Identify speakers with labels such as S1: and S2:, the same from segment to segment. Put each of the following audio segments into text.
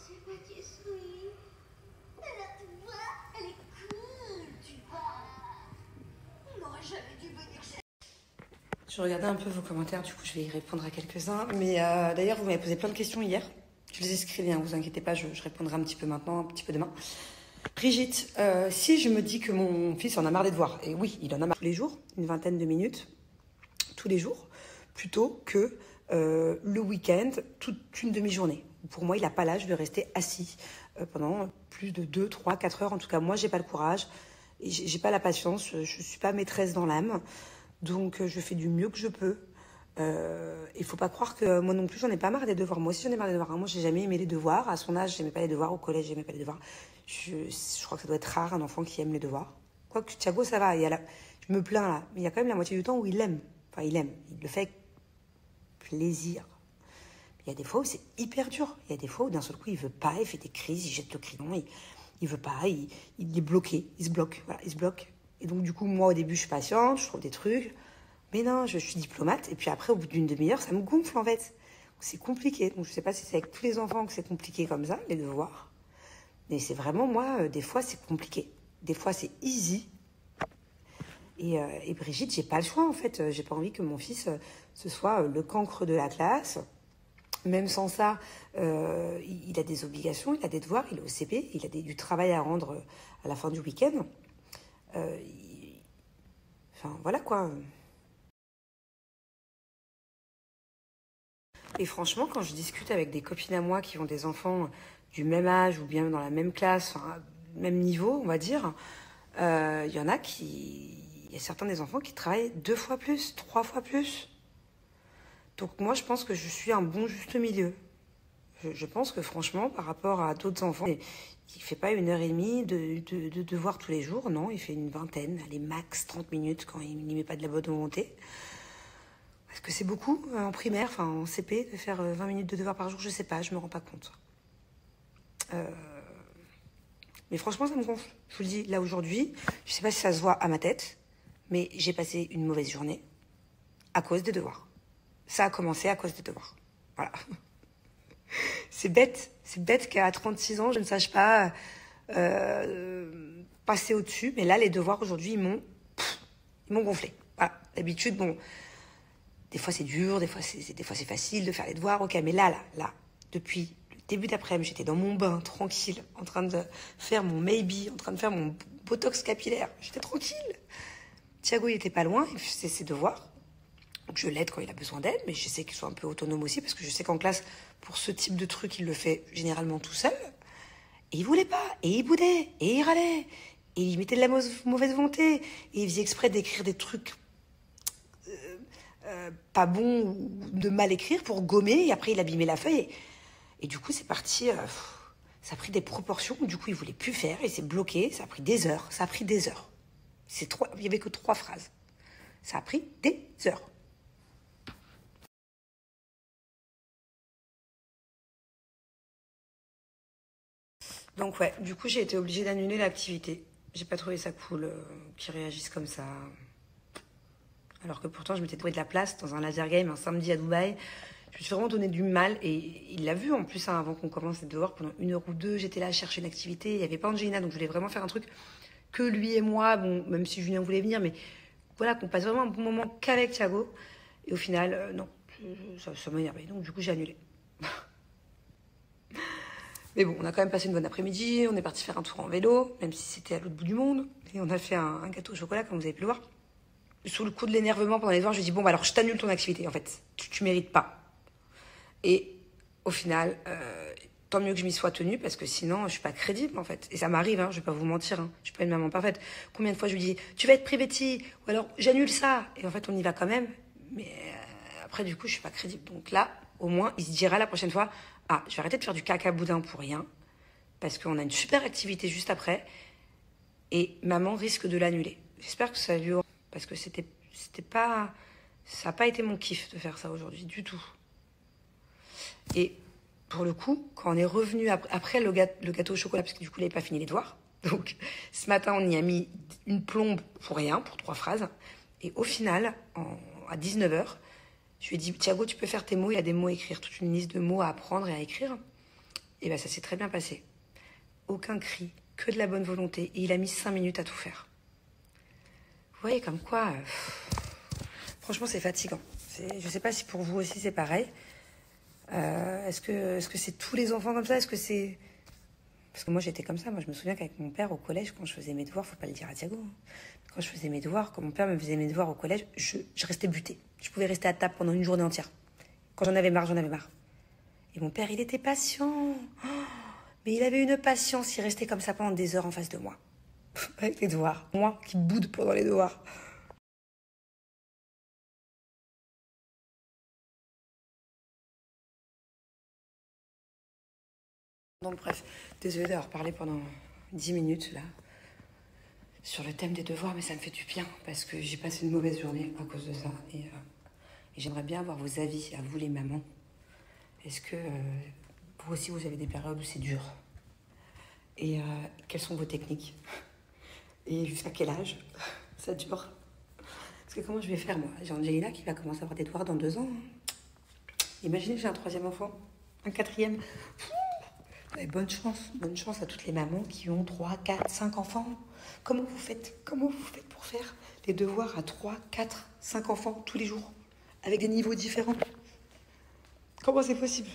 S1: c'est pâtisserie. Alors tu vois, elle est cool, tu vois. On n'aurait jamais dû venir chez...
S2: Je regardais un peu vos commentaires, du coup je vais y répondre à quelques-uns. Mais d'ailleurs, vous m'avez posé plein de questions hier. Je les ai écrites, hein, vous inquiétez pas, je répondrai un petit peu maintenant, un petit peu demain. Brigitte, si je me dis que mon fils en a marre des devoirs, et oui, il en a marre tous les jours, une vingtaine de minutes, tous les jours, plutôt que le week-end, toute une demi-journée. Pour moi, il n'a pas l'âge de rester assis pendant plus de 2, 3, 4 heures. En tout cas, moi, j'ai pas le courage, et j'ai pas la patience, je suis pas maîtresse dans l'âme, donc je fais du mieux que je peux. Il faut pas croire que moi non plus j'en ai pas marre des devoirs. Moi aussi j'en ai marre des devoirs. Moi j'ai jamais aimé les devoirs. À son âge j'aimais pas les devoirs. Au collège j'aimais pas les devoirs. Je crois que ça doit être rare un enfant qui aime les devoirs. Quoique Thiago ça va. Je me plains là. Mais il y a quand même la moitié du temps où il aime. Enfin il aime. Il le fait avec plaisir. Il y a des fois où c'est hyper dur. Il y a des fois où d'un seul coup il veut pas. Il fait des crises. Il jette le crayon. Il veut pas. Il est bloqué. Il se bloque. Voilà, il se bloque. Et donc du coup moi au début je suis patiente. Je trouve des trucs. Mais non, je suis diplomate, et puis après, au bout d'une demi-heure, ça me gonfle, en fait. C'est compliqué. Donc, je sais pas si c'est avec tous les enfants que c'est compliqué comme ça, les devoirs. Mais c'est vraiment, moi, des fois, c'est compliqué. Des fois, c'est easy. Et Brigitte, j'ai pas le choix, en fait. J'ai pas envie que mon fils, ce soit le cancre de la classe. Même sans ça, il a des obligations, il a des devoirs, il est au CP, il a du travail à rendre à la fin du week-end. Enfin, voilà, quoi. Et franchement, quand je discute avec des copines à moi qui ont des enfants du même âge ou bien dans la même classe, enfin, même niveau, on va dire, il y en a il y a certains des enfants qui travaillent 2 fois plus, 3 fois plus. Donc moi, je pense que je suis un bon juste milieu. Je pense que franchement, par rapport à d'autres enfants, il ne fait pas 1h30 de devoirs tous les jours, non, il fait une vingtaine, allez, max 30 minutes quand il n'y met pas de la bonne volonté. Est-ce que c'est beaucoup en primaire, enfin en CP, de faire 20 minutes de devoirs par jour? Je sais pas, je me rends pas compte. Mais franchement, ça me gonfle. Je vous le dis, là aujourd'hui, je sais pas si ça se voit à ma tête, mais j'ai passé une mauvaise journée à cause des devoirs. Ça a commencé à cause des devoirs. Voilà. C'est bête qu'à 36 ans, je ne sache pas passer au-dessus. Mais là, les devoirs aujourd'hui, ils m'ont gonflé. Voilà. D'habitude, bon... Des fois c'est dur, des fois c'est facile de faire les devoirs, ok, mais là, depuis le début d'après-midi, j'étais dans mon bain, tranquille, en train de faire mon maybe, en train de faire mon botox capillaire, j'étais tranquille. Thiago, il était pas loin, il faisait ses devoirs, donc je l'aide quand il a besoin d'aide, mais je sais qu'il soit un peu autonome aussi, parce que je sais qu'en classe, pour ce type de truc, il le fait généralement tout seul, et il voulait pas, et il boudait, et il râlait, et il mettait de la mauvaise volonté, et il faisait exprès d'écrire des trucs pas bon ou de mal écrire pour gommer, et après il abîmait la feuille. Et du coup, c'est parti, ça a pris des proportions où du coup il voulait plus faire, et c'est bloqué, ça a pris des heures, il y avait que 3 phrases. Ça a pris des heures. Donc ouais, du coup j'ai été obligée d'annuler l'activité. J'ai pas trouvé ça cool qu'ils réagissent comme ça. Alors que pourtant, je m'étais trouvé de la place dans un laser game un samedi à Dubaï. Je me suis vraiment donné du mal. Et il l'a vu en plus, hein, avant qu'on commence les devoirs, pendant 1 heure ou 2, j'étais là à chercher une activité. Il n'y avait pas Angelina, donc je voulais vraiment faire un truc que lui et moi. Bon, même si Julien voulait venir, mais voilà, qu'on passe vraiment un bon moment qu'avec Thiago. Et au final, non, ça m'a énervé. Donc du coup, j'ai annulé. Mais bon, on a quand même passé une bonne après-midi. On est parti faire un tour en vélo, même si c'était à l'autre bout du monde. Et on a fait un gâteau au chocolat, comme vous avez pu le voir. Sous le coup de l'énervement pendant les devoirs, je lui ai dit, bon, bah alors je t'annule ton activité, en fait. Tu mérites pas. Et au final, tant mieux que je m'y sois tenue, parce que sinon, je suis pas crédible, en fait. Et ça m'arrive, hein, je vais pas vous mentir, hein, je suis pas une maman parfaite. Combien de fois je lui dis, tu vas être privé de ci, ou alors j'annule ça. Et en fait, on y va quand même. Mais après, du coup, je suis pas crédible. Donc là, au moins, il se dira la prochaine fois, ah, je vais arrêter de faire du caca boudin pour rien, parce qu'on a une super activité juste après, et maman risque de l'annuler. J'espère que ça lui aura... Parce que c'était pas... Ça n'a pas été mon kiff de faire ça aujourd'hui, du tout. Et pour le coup, quand on est revenu après le gâteau au chocolat, parce que du coup, il n'avait pas fini les devoirs. Donc, ce matin, on y a mis une plombe pour rien, pour 3 phrases. Et au final, à 19h, je lui ai dit, Thiago, tu peux faire tes mots. Il y a des mots à écrire, toute une liste de mots à apprendre et à écrire. Et bien ça s'est très bien passé. Aucun cri, que de la bonne volonté. Et il a mis 5 minutes à tout faire. Vous voyez comme quoi, franchement c'est fatigant. Je sais pas si pour vous aussi c'est pareil. Est-ce que c'est tous les enfants comme ça? Est-ce que c'est... Parce que moi j'étais comme ça. Moi je me souviens qu'avec mon père au collège, quand je faisais mes devoirs, faut pas le dire à Thiago, hein. Quand je faisais mes devoirs, quand mon père me faisait mes devoirs au collège, je restais butée. Je pouvais rester à table pendant une journée entière. Quand j'en avais marre, j'en avais marre. Et mon père, il était patient. Oh, mais il avait une patience, il restait comme ça pendant des heures en face de moi. Avec les devoirs. Moi qui boude pendant les devoirs. Donc bref, désolée d'avoir parlé pendant 10 minutes là sur le thème des devoirs, mais ça me fait du bien parce que j'ai passé une mauvaise journée à cause de ça. Et j'aimerais bien avoir vos avis à vous les mamans. Est-ce que vous aussi vous avez des périodes où c'est dur? Et quelles sont vos techniques? Et jusqu'à quel âge ça dure? Parce que comment je vais faire moi? J'ai Angelina qui va commencer à avoir des devoirs dans 2 ans. Imaginez j'ai un 3e enfant, un 4e. Bonne chance à toutes les mamans qui ont 3, 4, 5 enfants. Comment vous faites pour faire les devoirs à 3, 4, 5 enfants tous les jours avec des niveaux différents? Comment c'est possible?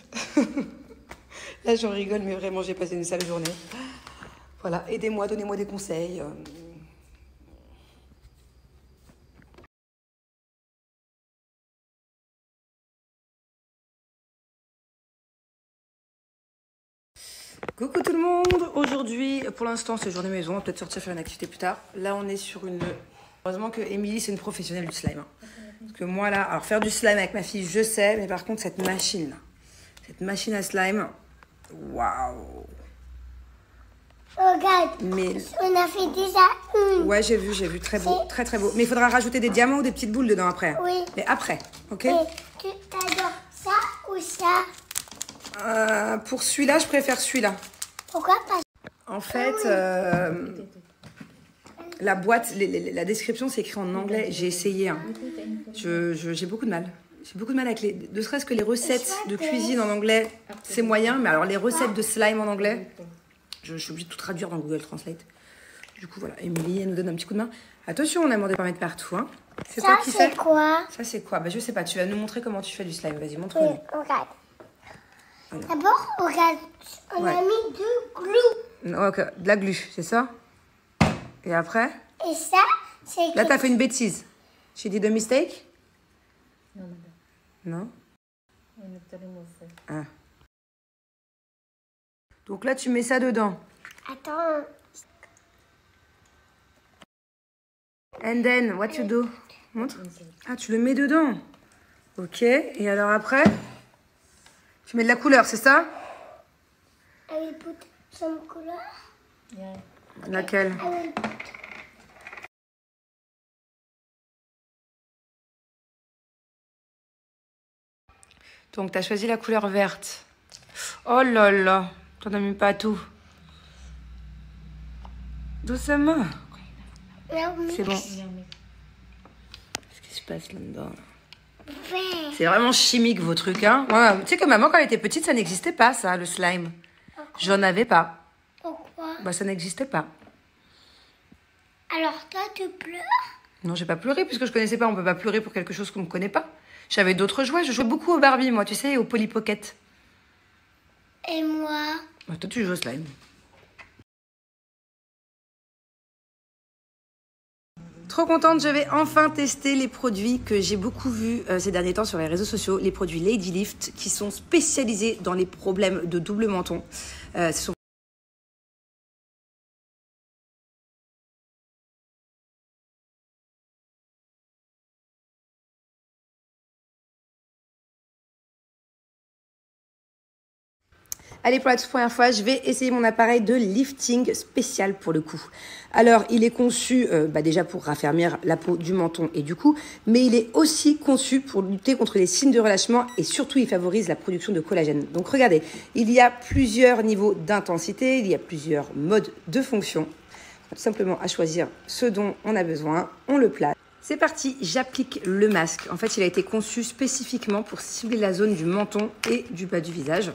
S2: Là, j'en rigole, mais vraiment, j'ai passé une sale journée. Voilà, aidez-moi, donnez-moi des conseils. Coucou tout le monde. Aujourd'hui, pour l'instant, c'est journée maison. On va peut-être sortir faire une activité plus tard. Là, on est sur une... Heureusement que Émilie, c'est une professionnelle du slime. Parce que moi, là... Alors, faire du slime avec ma fille, je sais. Mais par contre, cette machine, là. Cette machine à slime... Waouh!
S1: Regarde,
S2: mais...
S1: on a fait déjà une.
S2: Ouais, j'ai vu. Très beau, très beau. Mais il faudra rajouter des diamants ou des petites boules dedans après.
S1: Oui.
S2: Mais après, ok?
S1: Et tu adores ça ou ça?
S2: Pour celui-là, je préfère celui-là.
S1: Pourquoi pas?
S2: En fait, la boîte, la description, c'est écrit en anglais. J'ai essayé. Hein. J'ai beaucoup de mal. J'ai beaucoup de mal avec les... Ne serait-ce que les recettes de cuisine en anglais, c'est moyen. Mais alors, les recettes de slime en anglais, je suis obligée de tout traduire dans Google Translate. Du coup, voilà. Émilie, elle nous donne un petit coup de main. Attention, on a demandé de pas mettre partout. Hein. C'est toi qui sais?
S1: Ça, c'est quoi?
S2: Ça, c'est quoi? Bah, je sais pas. Tu vas nous montrer comment tu fais du slime. Vas-y, montre-nous.
S1: Oui, regarde. D'abord, regarde, on a mis du glue.
S2: Ok, de la glu, c'est ça? Et après?
S1: Et ça, c'est...
S2: Là, t'as fait une bêtise. J'ai dit de mistake? Non? Ah. Donc là, tu mets ça dedans.
S1: Attends.
S2: And then, what you do? Montre. Ah, tu le mets dedans. Ok, et alors après? Tu mets de la couleur, c'est ça?
S1: I will put some color.
S2: Laquelle?
S1: I will put...
S2: Donc, tu as choisi la couleur verte. Oh là là, t'en as mis pas tout. Doucement. C'est bon. Qu'est-ce qui se passe là-dedans? C'est vraiment chimique, vos trucs, hein? Ouais, tu sais que maman, quand elle était petite, ça n'existait pas, ça, le slime. J'en avais pas.
S1: Pourquoi?
S2: Bah, ça n'existait pas.
S1: Alors toi, tu pleures?
S2: Non, j'ai pas pleuré, puisque je connaissais pas. On peut pas pleurer pour quelque chose qu'on ne connaît pas. J'avais d'autres jouets. Je jouais beaucoup au Barbie, moi, tu sais, au Polly Pocket.
S1: Et moi?
S2: Bah, toi, tu joues au slime. Trop contente, je vais enfin tester les produits que j'ai beaucoup vus ces derniers temps sur les réseaux sociaux, les produits Lady Lift qui sont spécialisés dans les problèmes de double menton. Ce sont Allez, pour la toute première fois, je vais essayer mon appareil de lifting spécial pour le cou. Alors, il est conçu déjà pour raffermir la peau du menton et du cou, mais il est aussi conçu pour lutter contre les signes de relâchement et surtout, il favorise la production de collagène. Donc, regardez, il y a plusieurs niveaux d'intensité, il y a plusieurs modes de fonction. On a tout simplement à choisir ce dont on a besoin, on le place. C'est parti, j'applique le masque. En fait, il a été conçu spécifiquement pour cibler la zone du menton et du bas du visage.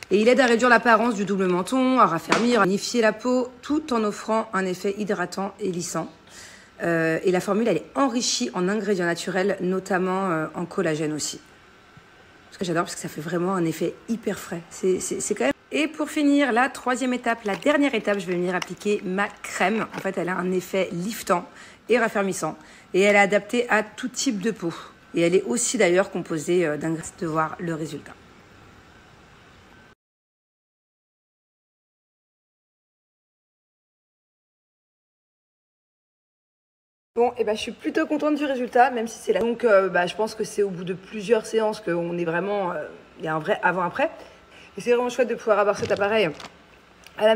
S2: Et il aide à réduire l'apparence du double menton, à raffermir, à unifier la peau, tout en offrant un effet hydratant et lissant. Et la formule, elle est enrichie en ingrédients naturels, notamment en collagène aussi. Ce que j'adore, parce que ça fait vraiment un effet hyper frais. C'est quand même... Et pour finir, la troisième étape, la dernière étape, je vais venir appliquer ma crème. En fait, elle a un effet liftant et raffermissant. Et elle est adaptée à tout type de peau. Et elle est aussi d'ailleurs composée d'ingrédients de voir le résultat. Bon, et je suis plutôt contente du résultat, même si c'est là. Donc, je pense que c'est au bout de plusieurs séances qu'on est vraiment... Il y a un vrai avant-après. Et c'est vraiment chouette de pouvoir avoir cet appareil à la maison.